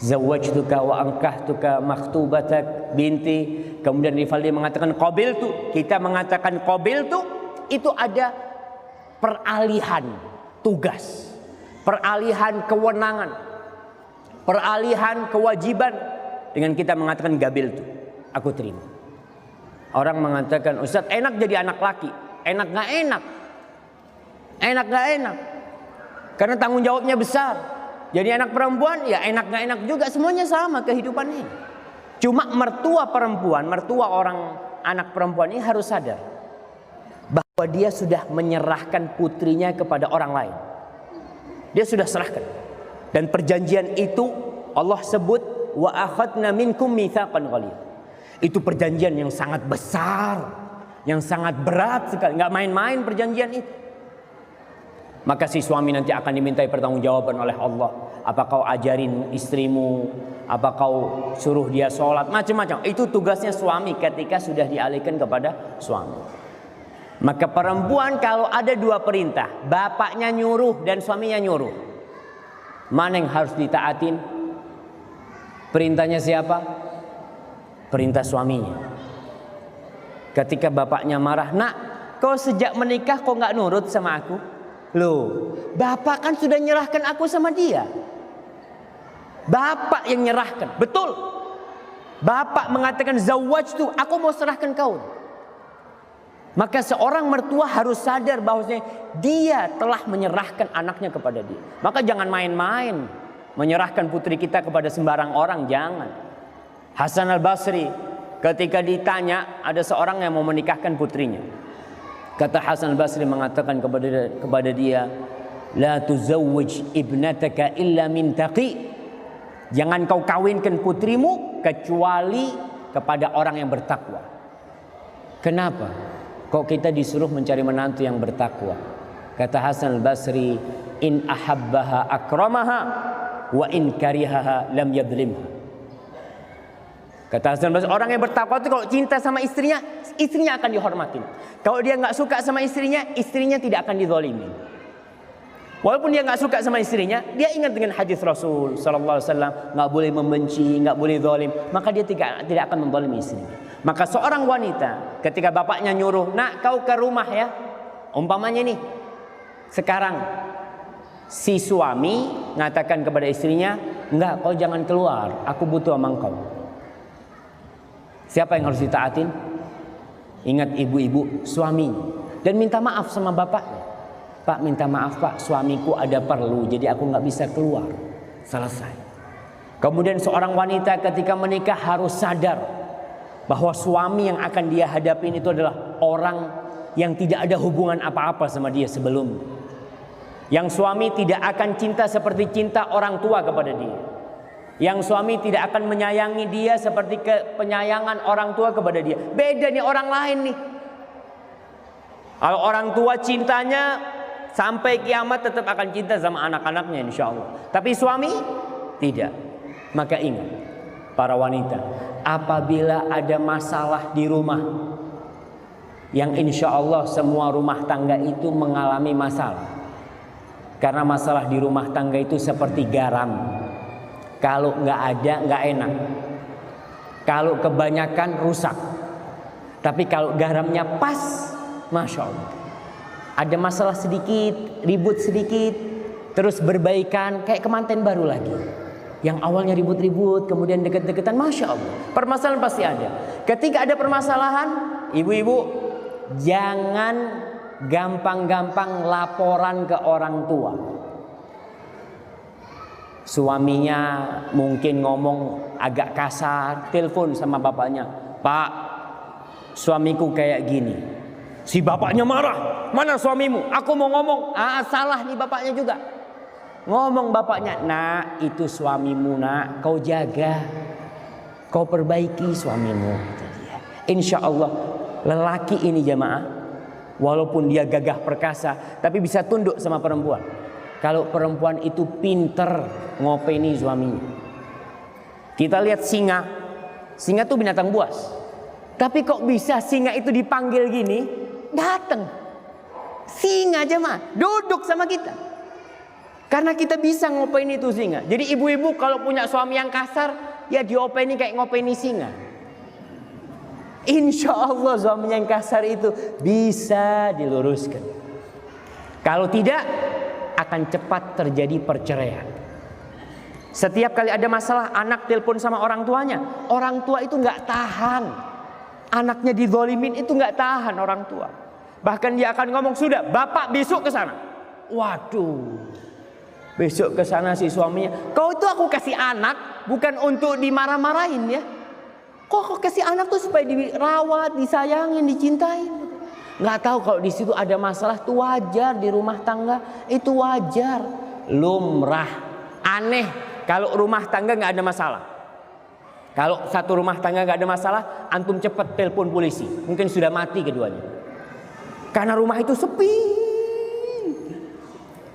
zawajtuka wa ankahtuka maktubatak binti, kemudian Rivaldi mengatakan qabiltu, kita mengatakan qabiltu, itu ada peralihan tugas, peralihan kewenangan, peralihan kewajiban. Dengan kita mengatakan gabiltu, aku terima. Orang mengatakan, Ustaz, enak jadi anak laki. Enak gak enak? Enak gak enak? Karena tanggung jawabnya besar. Jadi anak perempuan, ya enak gak enak juga, semuanya sama kehidupannya. Cuma mertua perempuan, mertua orang anak perempuan ini harus sadar bahwa dia sudah menyerahkan putrinya kepada orang lain. Dia sudah serahkan. Dan perjanjian itu Allah sebut wa akhadna minkum mitsaqan ghalidh. Itu perjanjian yang sangat besar, yang sangat berat sekali, enggak main-main perjanjian itu. Maka si suami nanti akan dimintai pertanggungjawaban oleh Allah. Apa kau ajarin istrimu? Apa kau suruh dia sholat? Macam-macam. Itu tugasnya suami ketika sudah dialihkan kepada suami. Maka perempuan kalau ada dua perintah, bapaknya nyuruh dan suaminya nyuruh, mana yang harus ditaatin? Perintahnya siapa? Perintah suaminya. Ketika bapaknya marah, nak, kau sejak menikah kau nggak nurut sama aku? Loh, bapak kan sudah nyerahkan aku sama dia. Bapak yang nyerahkan, betul. Bapak mengatakan zawajtu, aku mau serahkan kau. Maka seorang mertua harus sadar bahwasanya dia telah menyerahkan anaknya kepada dia. Maka jangan main-main menyerahkan putri kita kepada sembarang orang, jangan. Hasan al-Basri ketika ditanya ada seorang yang mau menikahkan putrinya. Kata Hasan al-Basri mengatakan kepada dia, la tuzawwij ibnataka illa min taqi. Jangan kau kawinkan putrimu kecuali kepada orang yang bertakwa. Kenapa? Kok kita disuruh mencari menantu yang bertakwa? Kata Hasan al-Basri, in ahabbaha akramaha wa in karihaha lam yadhlimha. Kata Hasan al-Basri, orang yang bertakwa itu kalau cinta sama istrinya, istrinya akan dihormatin. Kalau dia nggak suka sama istrinya, istrinya tidak akan dizalimi. Walaupun dia nggak suka sama istrinya, dia ingat dengan hadis Rasul Sallallahu Alaihi Wasallam, nggak boleh membenci, nggak boleh zalim, maka dia tidak akan menzalimi istrinya. Maka seorang wanita ketika bapaknya nyuruh, nak kau ke rumah ya, umpamanya nih, sekarang si suami mengatakan kepada istrinya, enggak, kau jangan keluar, aku butuh sama engkau. Siapa yang harus ditaatin? Ingat ibu-ibu, suaminya, dan minta maaf sama bapaknya. Pak, minta maaf pak, suamiku ada perlu, jadi aku nggak bisa keluar. Selesai. Kemudian seorang wanita ketika menikah harus sadar bahwa suami yang akan dia hadapin itu adalah orang yang tidak ada hubungan apa-apa sama dia sebelumnya. Yang suami tidak akan cinta seperti cinta orang tua kepada dia. Yang suami tidak akan menyayangi dia seperti penyayangan orang tua kepada dia. Beda nih orang lain nih. Kalau orang tua cintanya sampai kiamat tetap akan cinta sama anak-anaknya insya Allah. Tapi suami tidak. Maka ingat para wanita, apabila ada masalah di rumah, yang insya Allah semua rumah tangga itu mengalami masalah. Karena masalah di rumah tangga itu seperti garam. Kalau nggak ada nggak enak. Kalau kebanyakan rusak. Tapi kalau garamnya pas, masya Allah. Ada masalah sedikit, ribut sedikit, terus berbaikan kayak kemanten baru lagi. Yang awalnya ribut-ribut, kemudian deket-deketan, masya Allah. Permasalahan pasti ada. Ketika ada permasalahan, ibu-ibu jangan gampang-gampang laporan ke orang tua. Suaminya mungkin ngomong agak kasar, telepon sama bapaknya, Pak, suamiku kayak gini. Si bapaknya marah, mana suamimu? Aku mau ngomong. Salah nih bapaknya juga. Ngomong bapaknya, nak itu suamimu nak, kau jaga, kau perbaiki suamimu. Insya Allah lelaki ini jamaah, walaupun dia gagah perkasa, tapi bisa tunduk sama perempuan. Kalau perempuan itu pinter ngopeni suaminya. Kita lihat singa, singa itu binatang buas. Tapi kok bisa singa itu dipanggil gini? Datang singa aja mah duduk sama kita karena kita bisa ngopeni itu singa. Jadi ibu-ibu kalau punya suami yang kasar, ya diopeni kayak ngopeni singa. Insya Allah suami yang kasar itu bisa diluruskan. Kalau tidak, akan cepat terjadi perceraian. Setiap kali ada masalah, anak telepon sama orang tuanya, orang tua itu nggak tahan. Anaknya dizolimin itu nggak tahan orang tua. Bahkan dia akan ngomong, sudah bapak besok ke sana. Waduh, besok ke sana si suaminya, kau itu aku kasih anak bukan untuk dimarah-marahin ya. Kok aku kasih anak tuh supaya dirawat, disayangin, dicintain. Nggak tahu kalau di situ ada masalah tuh wajar di rumah tangga, itu wajar, lumrah. Aneh kalau rumah tangga nggak ada masalah. Kalau satu rumah tangga nggak ada masalah, antum cepat telepon polisi, mungkin sudah mati keduanya. Karena rumah itu sepi,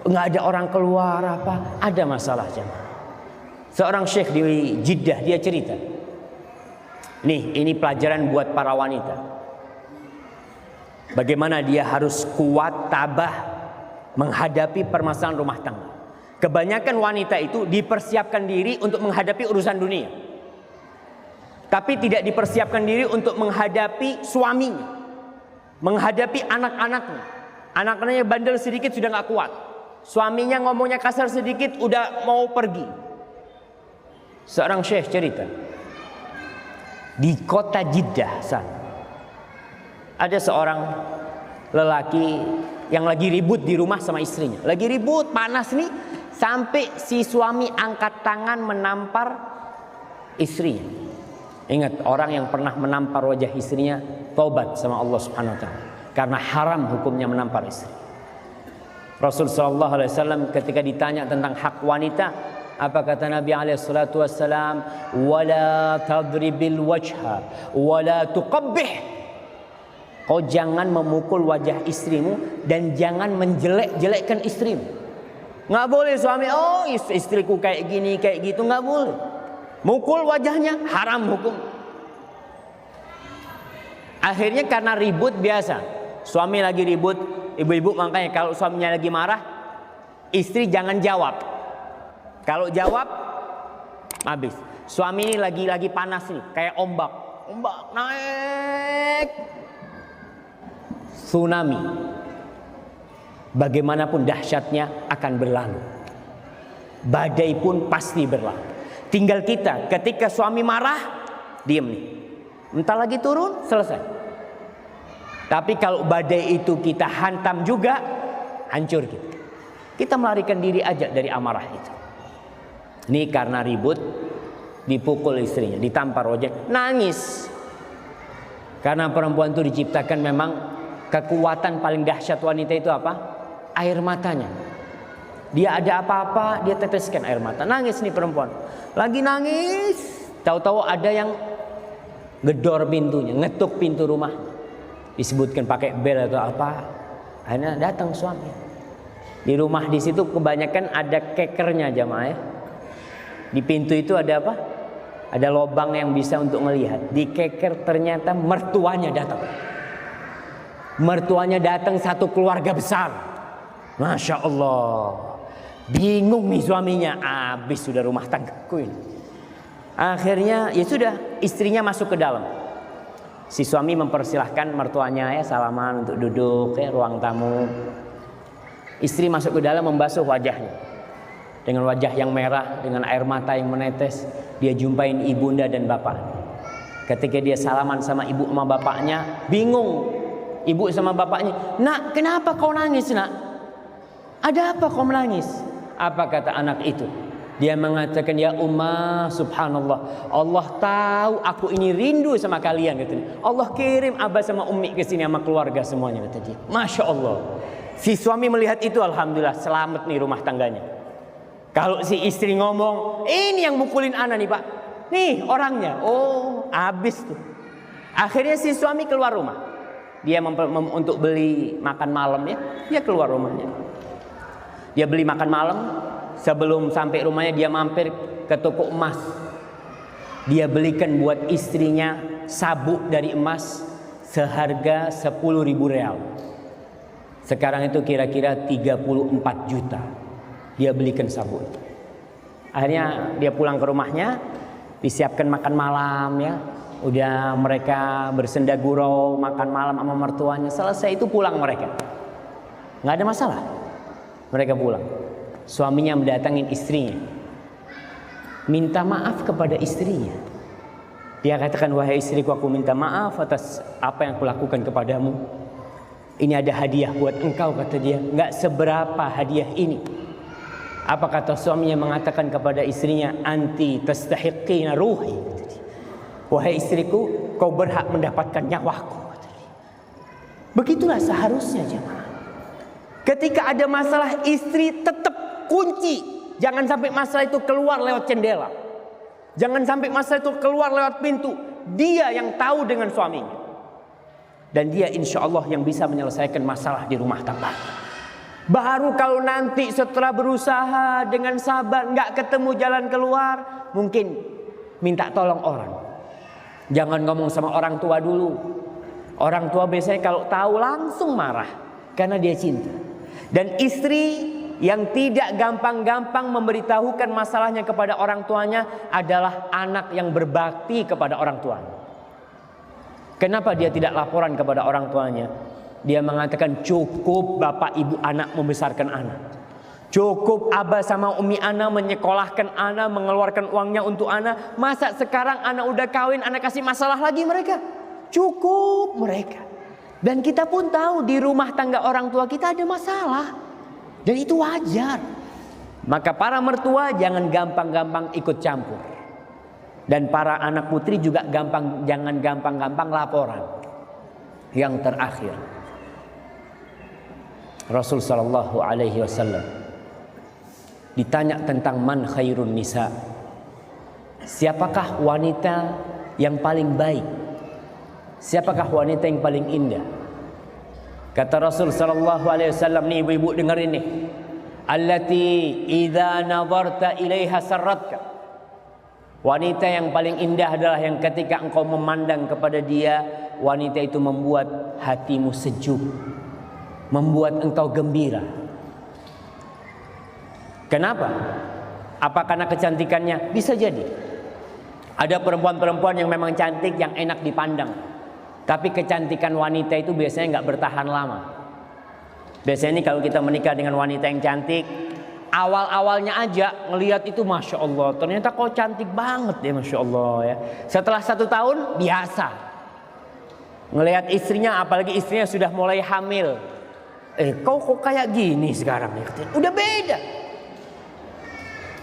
nggak ada orang keluar apa, ada masalah jemaah. Seorang syekh di Jeddah dia cerita, nih ini pelajaran buat para wanita. Bagaimana dia harus kuat, tabah menghadapi permasalahan rumah tangga. Kebanyakan wanita itu dipersiapkan diri untuk menghadapi urusan dunia, tapi tidak dipersiapkan diri untuk menghadapi suaminya, menghadapi anak-anaknya. Anak-anaknya bandel sedikit sudah gak kuat, suaminya ngomongnya kasar sedikit udah mau pergi. Seorang syekh cerita, di kota Jeddah sana ada seorang lelaki yang lagi ribut di rumah sama istrinya. Lagi ribut, panas nih, sampai si suami angkat tangan menampar istrinya. Ingat, orang yang pernah menampar wajah istrinya taubat sama Allah Subhanahu wa taala, karena haram hukumnya menampar istri. Rasul sallallahu alaihi wasallam ketika ditanya tentang hak wanita, apa kata Nabi alaihi salatu wasallam? Wala tadribil wajha wala tuqabbih. Kau jangan memukul wajah istrimu dan jangan menjelek-jelekkan istrimu. Nggak boleh suami, oh istriku kayak gini kayak gitu, nggak boleh. Mukul wajahnya haram hukum. Akhirnya karena ribut biasa, suami lagi ribut, ibu-ibu makanya kalau suaminya lagi marah, Istri jangan jawab. Kalau jawab, habis. Suami ini lagi panas nih, kayak ombak. Ombak naik. Tsunami. Bagaimanapun dahsyatnya akan berlalu. Badai pun pasti berlalu. Tinggal kita ketika suami marah, diam nih. Entar lagi turun, selesai. Tapi kalau badai itu kita hantam juga, hancur kita. Kita melarikan diri aja dari amarah itu. Ini karena ribut, dipukul istrinya, ditampar wajah, nangis. Karena perempuan itu diciptakan memang kekuatan paling dahsyat wanita itu apa? Air matanya. Dia ada apa-apa, dia teteskan air mata. Nangis nih perempuan. Lagi nangis, tahu-tahu ada yang gedor pintunya, ngetuk pintu rumah. Disebutkan pakai bel atau apa. Akhirnya datang suami. Di rumah di situ kebanyakan ada kekernya jamaah ya. Di pintu itu ada apa? Ada lubang yang bisa untuk melihat. Di keker ternyata mertuanya datang. Mertuanya datang satu keluarga besar. Masya Allah. Bingung nih suaminya. Habis sudah rumah tanggaku ini. Akhirnya ya sudah, istrinya masuk ke dalam. Si suami mempersilahkan mertuanya ya salaman untuk duduk ya ruang tamu. Istri masuk ke dalam membasuh wajahnya. Dengan wajah yang merah, dengan air mata yang menetes, dia jumpain ibunda dan bapak. Ketika dia salaman sama ibu sama bapaknya, bingung. Ibu sama bapaknya, "Nak, kenapa kau nangis, nak? Ada apa kau menangis?" Apa kata anak itu? Dia mengatakan, "Ya Ummah, subhanallah, Allah tahu aku ini rindu sama kalian," katanya. Allah kirim Abah sama Ummi ke sini sama keluarga semuanya, kata dia. Masya Allah. Si suami melihat itu, alhamdulillah, selamat nih rumah tangganya. Kalau si istri ngomong, "Ini yang mukulin anak nih Pak, nih orangnya," oh habis tuh. Akhirnya si suami keluar rumah. Dia untuk beli makan malam ya, dia keluar rumahnya. Dia beli makan malam. Sebelum sampai rumahnya dia mampir ke toko emas. Dia belikan buat istrinya sabuk dari emas seharga 10.000 real. Sekarang itu kira-kira 34 juta. Dia belikan sabuk. Akhirnya dia pulang ke rumahnya, disiapkan makan malam ya. Udah mereka bersenda gurau makan malam sama mertuanya. Selesai itu pulang mereka. Nggak ada masalah. Mereka pulang. Suaminya mendatangin istrinya. Minta maaf kepada istrinya. Dia katakan, "Wahai istriku, aku minta maaf atas apa yang aku lakukan kepadamu. Ini ada hadiah buat engkau," kata dia. "Nggak seberapa hadiah ini." Apa kata suaminya? Mengatakan kepada istrinya, "Anti tastahiqina ruhi." "Wahai istriku, kau berhak mendapatkan nyawaku." Begitulah seharusnya jemaah. Ketika ada masalah, istri tetap kunci. Jangan sampai masalah itu keluar lewat jendela. Jangan sampai masalah itu keluar lewat pintu. Dia yang tahu dengan suaminya. Dan dia insya Allah yang bisa menyelesaikan masalah di rumah tangga. Baru kalau nanti setelah berusaha dengan sabar nggak ketemu jalan keluar, mungkin minta tolong orang. Jangan ngomong sama orang tua dulu. Orang tua biasanya kalau tahu langsung marah karena dia cinta. Dan istri yang tidak gampang-gampang memberitahukan masalahnya kepada orang tuanya adalah anak yang berbakti kepada orang tuanya. Kenapa dia tidak laporan kepada orang tuanya? Dia mengatakan, "Cukup bapak ibu anak membesarkan anak. Cukup abah sama umi anak menyekolahkan anak, mengeluarkan uangnya untuk anak. Masa sekarang anak udah kawin, anak kasih masalah lagi mereka? Cukup mereka." Dan kita pun tahu di rumah tangga orang tua kita ada masalah. Dan itu wajar. Maka para mertua jangan gampang-gampang ikut campur. Dan para anak putri juga jangan gampang-gampang laporan. Yang terakhir, Rasul sallallahu alaihi wasallam ditanya tentang man khairun nisa. Siapakah wanita yang paling baik? Siapakah wanita yang paling indah? Kata Rasul sallallahu alaihi wasallam, nih ibu-ibu dengar ini. Allati idza nazarta ilaiha sarratka. Wanita yang paling indah adalah yang ketika engkau memandang kepada dia, wanita itu membuat hatimu sejuk, membuat engkau gembira. Kenapa? Apa karena kecantikannya? Bisa jadi. Ada perempuan-perempuan yang memang cantik, yang enak dipandang. Tapi kecantikan wanita itu biasanya nggak bertahan lama. Biasanya kalau kita menikah dengan wanita yang cantik, awal-awalnya aja ngelihat itu Masya Allah, ternyata kok cantik banget ya Masya Allah ya. Setelah 1 tahun biasa. Ngelihat istrinya, apalagi istrinya sudah mulai hamil. Kok kayak gini sekarang ya? Udah beda.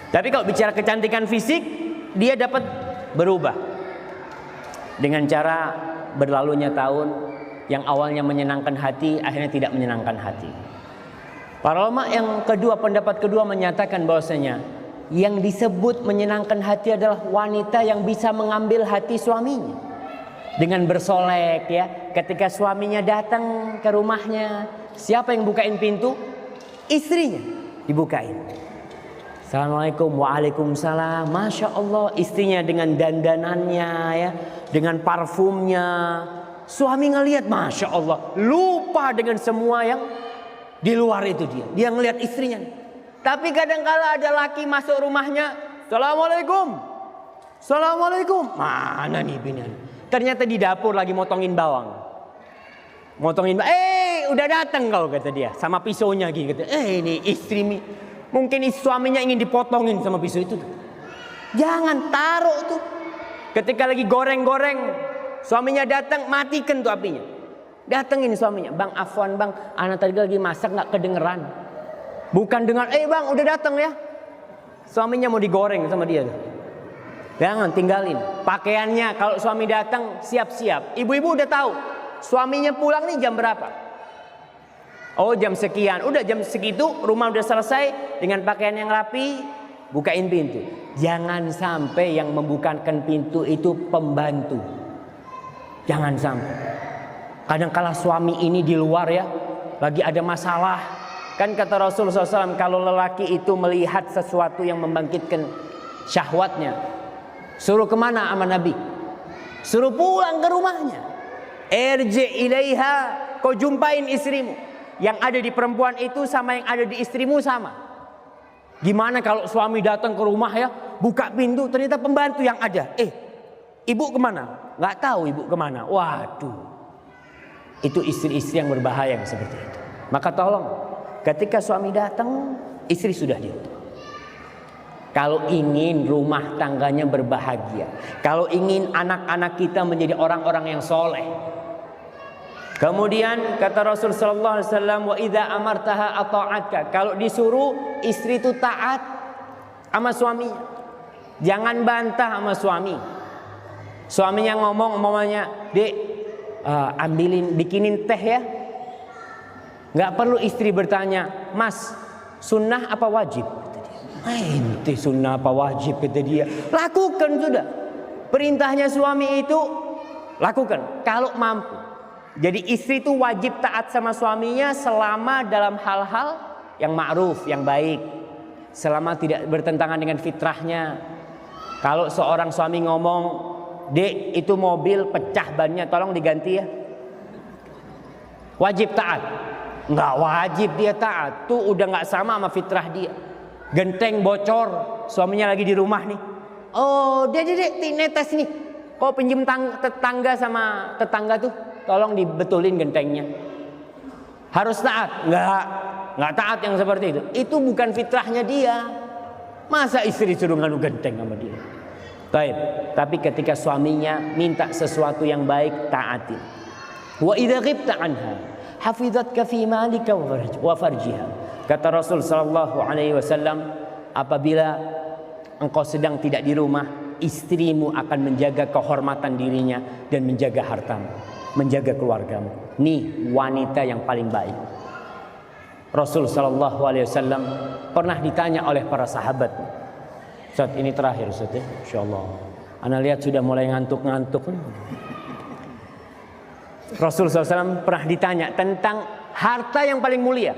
Tapi kalau bicara kecantikan fisik, dia dapat berubah. Dengan cara berlalunya tahun, yang awalnya menyenangkan hati, akhirnya tidak menyenangkan hati. Para ulama yang kedua, pendapat kedua menyatakan bahwasanya yang disebut menyenangkan hati adalah wanita yang bisa mengambil hati suaminya. Dengan bersolek ya, ketika suaminya datang ke rumahnya, siapa yang bukain pintu? Istrinya dibukain. Assalamualaikum, waalaikumsalam. Masya Allah, istrinya dengan dandanannya ya, dengan parfumnya. Suami ngelihat, Masya Allah, lupa dengan semua yang di luar itu dia. Dia ngelihat istrinya. Tapi kadang-kala ada laki masuk rumahnya, Assalamualaikum, Assalamualaikum. Mana nih binian? Ternyata di dapur lagi motongin bawang. Motongin bawang. Udah datang kau, kata dia, sama pisaunya gitu. Ini istri, mungkin suaminya ingin dipotongin sama pisau itu. Jangan taruh tuh. Ketika lagi goreng-goreng, suaminya datang, matikan tuh apinya. Datengin suaminya, Bang afwan bang, anak tadi lagi masak nggak kedengeran. Bukan dengar, bang udah datang ya. Suaminya mau digoreng sama dia. Jangan tinggalin. Pakaiannya kalau suami datang siap-siap. Ibu-ibu udah tahu, suaminya pulang nih jam berapa. Oh jam sekian, udah jam segitu rumah udah selesai dengan pakaian yang rapi, bukain pintu. Jangan sampai yang membukakan pintu itu pembantu. Jangan sampai. Kadang-kala suami ini di luar ya, lagi ada masalah. Kan kata Rasulullah SAW, kalau lelaki itu melihat sesuatu yang membangkitkan syahwatnya, suruh kemana sama Nabi? Suruh pulang ke rumahnya. Irji ilaiha, kau jumpain istrimu. Yang ada di perempuan itu sama yang ada di istrimu sama. Gimana kalau suami datang ke rumah ya, buka pintu ternyata pembantu yang ada. Ibu kemana? Nggak tahu ibu kemana. Waduh. Itu istri-istri yang berbahaya yang seperti itu. Maka tolong, ketika suami datang, istri sudah di rumah. Kalau ingin rumah tangganya berbahagia, kalau ingin anak-anak kita menjadi orang-orang yang soleh. Kemudian kata Rasul sallallahu alaihi wasallam, wa idza amartaha ata'atka. Kalau disuruh istri itu taat sama suaminya. Jangan bantah sama suami. Suaminya ngomong umpamanya, "Dek, bikinin teh ya." Nggak perlu istri bertanya, "Mas, sunnah apa wajib?" Ente sunnah apa wajib, kata dia. Lakukan sudah. Perintahnya suami itu lakukan kalau mampu. Jadi istri itu wajib taat sama suaminya selama dalam hal-hal yang ma'ruf, yang baik. Selama tidak bertentangan dengan fitrahnya. Kalau seorang suami ngomong, "Dek, itu mobil pecah bannya, tolong diganti ya." Wajib taat? Nggak wajib dia taat. Tuh udah nggak sama fitrah dia. Genteng bocor, suaminya lagi di rumah nih. Oh, dek, netes nih. Kau pinjem tetangga sama tetangga tuh, tolong dibetulin gentengnya. Harus taat? Nggak taat yang seperti itu. Itu bukan fitrahnya dia. Masa istri suruh nganu genteng sama dia? Baik. Tapi ketika suaminya minta sesuatu yang baik, taatin. Wa idza ghibta anha hafizatka fi malika wa farjiha. Kata Rasul sallallahu alaihi wasallam, apabila engkau sedang tidak di rumah, istrimu akan menjaga kehormatan dirinya dan menjaga hartamu, menjaga keluargamu. Nih wanita yang paling baik. Rasul sallallahu alaihi wasallam pernah ditanya oleh para sahabat. Ustaz, ini terakhir Ustaz ya, insyaallah. Ana lihat sudah mulai ngantuk-ngantuk. Rasul SAW pernah ditanya tentang harta yang paling mulia.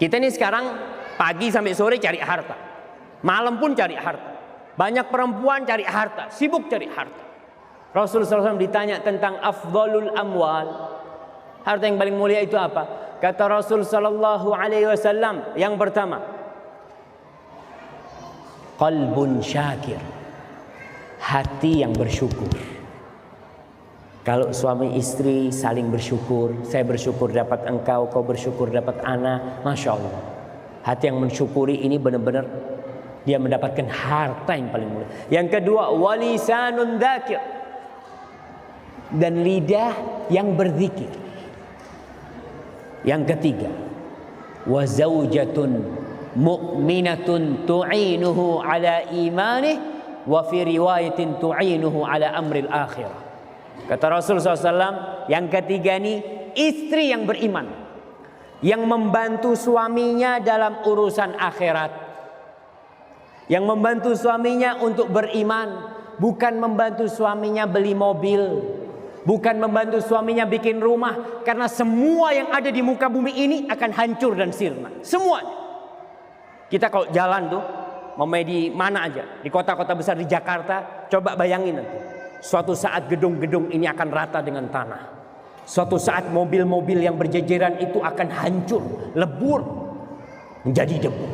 Kita ini sekarang pagi sampai sore cari harta, malam pun cari harta. Banyak perempuan cari harta, sibuk cari harta. Rasul SAW ditanya tentang afdhalul amwal. Harta yang paling mulia itu apa? Kata Rasul sallallahu alaihi wasallam, yang pertama, qalbun syakir, hati yang bersyukur. Kalau suami istri saling bersyukur, saya bersyukur dapat engkau, kau bersyukur dapat ana, masya Allah. Hati yang mensyukuri ini benar-benar dia mendapatkan harta yang paling mulia. Yang kedua, walisanun dzakir, dan lidah yang berzikir. Yang ketiga, wa zaujatun mu'minatun tu'inuhu ala imanih, wa fi riwayatin tu'inuhu ala amril akhirah. Kata Rasul SAW, yang ketiga ini istri yang beriman, yang membantu suaminya dalam urusan akhirat, yang membantu suaminya untuk beriman, bukan membantu suaminya beli mobil, bukan membantu suaminya bikin rumah, karena semua yang ada di muka bumi ini akan hancur dan sirna. Semuanya. Kita kalau jalan tuh, mau di mana aja, di kota-kota besar di Jakarta, coba bayangin nanti. Suatu saat gedung-gedung ini akan rata dengan tanah. Suatu saat mobil-mobil yang berjejeran itu akan hancur, lebur, menjadi debu.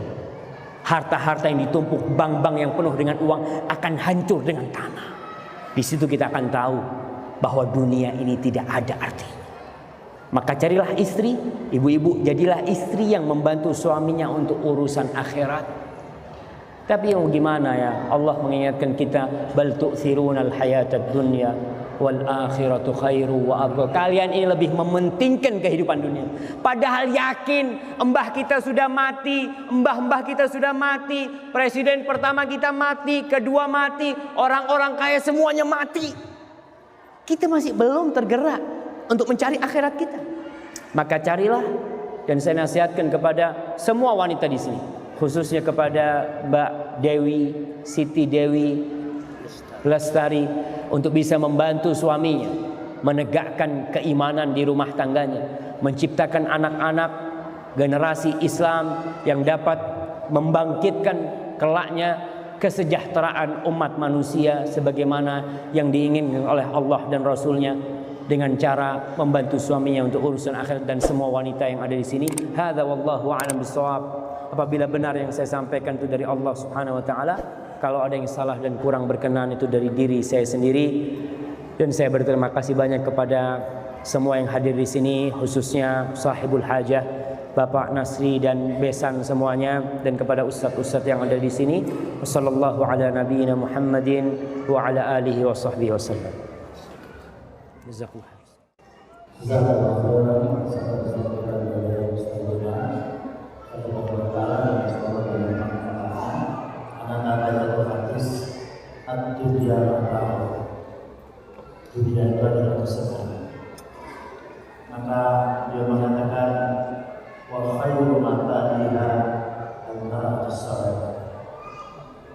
Harta-harta yang ditumpuk, bank-bank yang penuh dengan uang akan hancur dengan tanah. Di situ kita akan tahu bahwa dunia ini tidak ada artinya. Maka carilah istri, ibu-ibu, jadilah istri yang membantu suaminya untuk urusan akhirat. Tapi yang gimana ya, Allah mengingatkan kita, bal tu'thirunal hayatad dunya wal akhiratu khairu wa abqa. Kalian ini lebih mementingkan kehidupan dunia. Padahal yakin mbah kita sudah mati, mbah-mbah kita sudah mati, presiden pertama kita mati, kedua mati, orang-orang kaya semuanya mati. Kita masih belum tergerak untuk mencari akhirat kita. Maka carilah, dan saya nasihatkan kepada semua wanita di sini, khususnya kepada Mbak Dewi, Siti Dewi Lestari, untuk bisa membantu suaminya menegakkan keimanan di rumah tangganya, menciptakan anak-anak generasi Islam yang dapat membangkitkan kelaknya kesejahteraan umat manusia sebagaimana yang diinginkan oleh Allah dan Rasulnya, dengan cara membantu suaminya untuk urusan akhirat. Dan semua wanita yang ada di sini, hadza wallahu a'lam bissawab. Apabila benar yang saya sampaikan itu dari Allah Subhanahu wa taala, kalau ada yang salah dan kurang berkenan itu dari diri saya sendiri. Dan saya berterima kasih banyak kepada semua yang hadir di sini, khususnya sahibul hajah Bapak Nasri dan besan semuanya, dan kepada ustaz-ustaz yang ada di sini. Wassallallahu ala nabiyyina Muhammadin wa ala alihi wa sahbihi wasallam. Jazakumullah. Dunia itu adalah kesenangan. Maka dia mengatakan, wa khairu mataiha al-mar'atus salihah.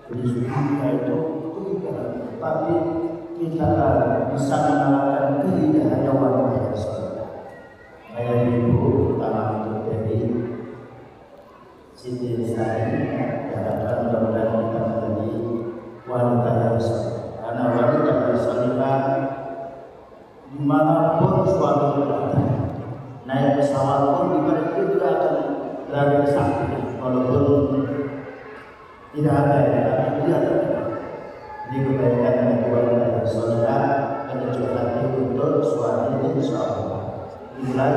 Jadi dunia itu tidak, tapi kita bisa mengalahkan tidak hanya wanita yang saleh. Kayak ibu utama untuk dari Siti Lestari, diharapkan mudah-mudahan kita menjadi wanita yang saleh. Karena wanita yang saleh dimanapun suami berada, naik pesawat pun dibalik itu dia akan berada di samping, walaupun tidak ada yang dia di kebaikan yang wanita yang saleh, menuju hati untuk suami dan suami. Inilah